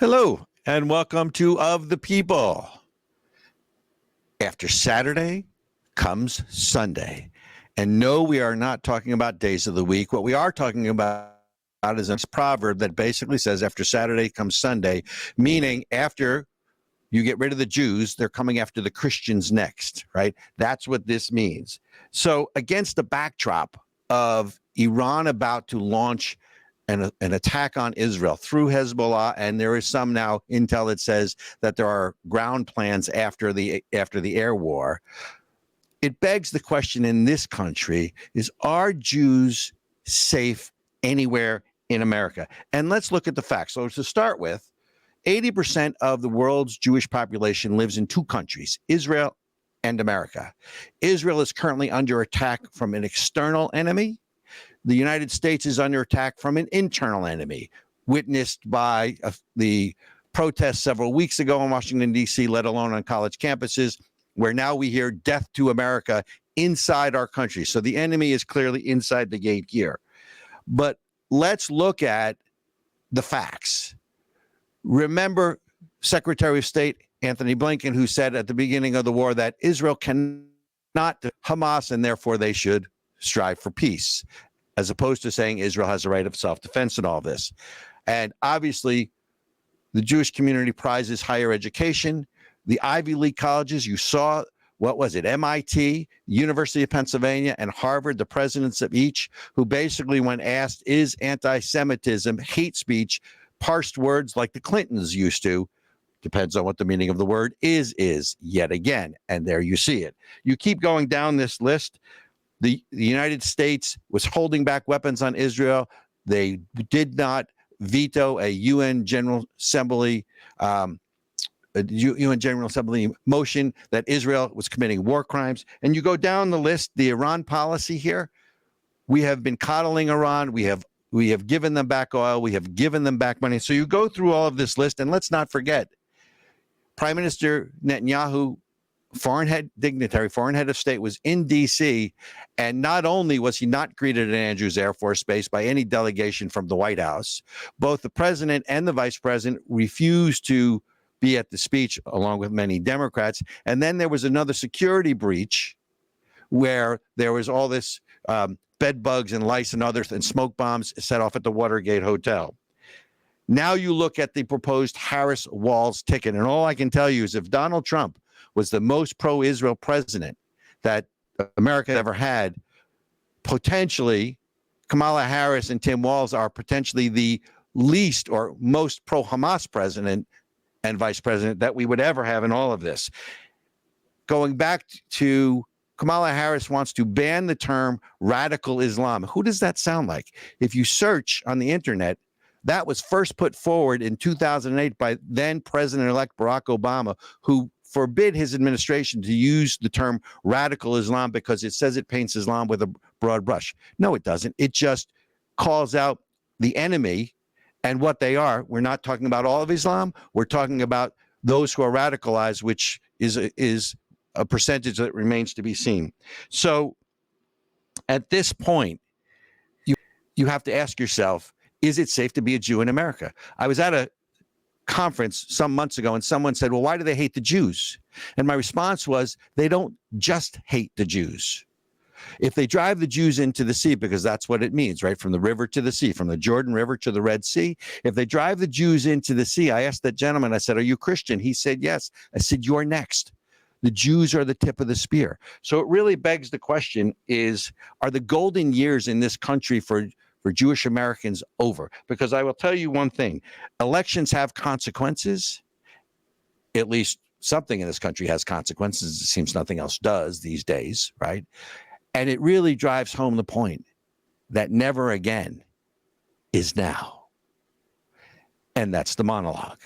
Hello, and welcome to Of the People. After Saturday comes Sunday. And no, we are not talking about days of the week. What we are talking about is a proverb that basically says after Saturday comes Sunday, meaning after you get rid of the Jews, they're coming after the Christians next, right? That's what this means. So against the backdrop of Iran about to launch an attack on Israel through Hezbollah, and there is some now intel that says that there are ground plans after the air war. It begs the question in this country is, are Jews safe anywhere in America? And let's look at the facts. So to start with, 80% of the world's Jewish population lives in two countries, Israel and America. Israel is currently under attack from an external enemy. The United States is under attack from an internal enemy, witnessed by the protests several weeks ago in Washington, D.C., let alone on college campuses, where now we hear death to America inside our country. So the enemy is clearly inside the gate here. But let's look at the facts. Remember Secretary of State Anthony Blinken, who said at the beginning of the war that Israel cannot Hamas and therefore they should strive for peace, as opposed to saying Israel has a right of self-defense and all this. And obviously, the Jewish community prizes higher education. The Ivy League colleges, you saw, what was it, MIT, University of Pennsylvania, and Harvard, the presidents of each, who basically, when asked, is anti-Semitism, hate speech, parsed words like the Clintons used to, depends on what the meaning of the word is yet again. And there you see it. You keep going down this list. The United States was holding back weapons on Israel. They did not veto a UN General Assembly motion that Israel was committing war crimes. And you go down the list, the Iran policy here, we have been coddling Iran. We have given them back oil. We have given them back money. So you go through all of this list, and let's not forget, Prime Minister Netanyahu, foreign head of state, was in D.C., and not only was he not greeted at Andrews Air Force Base by any delegation from the White House, both the president and the vice president refused to be at the speech, along with many Democrats. And then there was another security breach where there was all this bed bugs and lice and others and smoke bombs set off at the Watergate Hotel. Now you look at the proposed Harris-Walz ticket, and all I can tell you is if Donald Trump was the most pro-Israel president that America ever had, potentially Kamala Harris and Tim Walz are potentially the least or most pro-Hamas president and vice president that we would ever have in all of this. Going back to Kamala Harris wants to ban the term radical Islam. Who does that sound like? If you search on the internet, that was first put forward in 2008 by then President-elect Barack Obama, who forbid his administration to use the term radical Islam because it says it paints Islam with a broad brush. No, it doesn't. It just calls out the enemy and what they are. We're not talking about all of Islam. We're talking about those who are radicalized, which is a percentage that remains to be seen. So at this point, you have to ask yourself, is it safe to be a Jew in America? I was at a conference some months ago and someone said, well, why do they hate the Jews? And my response was, they don't just hate the Jews. If they drive the Jews into the sea, because that's what it means, right? From the river to the sea, from the Jordan River to the Red Sea. If they drive the Jews into the sea, I asked that gentleman, I said, are you Christian? He said, yes. I said, you're next. The Jews are the tip of the spear. So it really begs the question is, are the golden years in this country for Jewish Americans over? Because I will tell you one thing, elections have consequences. At least something in this country has consequences. It seems nothing else does these days, right? And it really drives home the point that never again is now. And that's the monologue.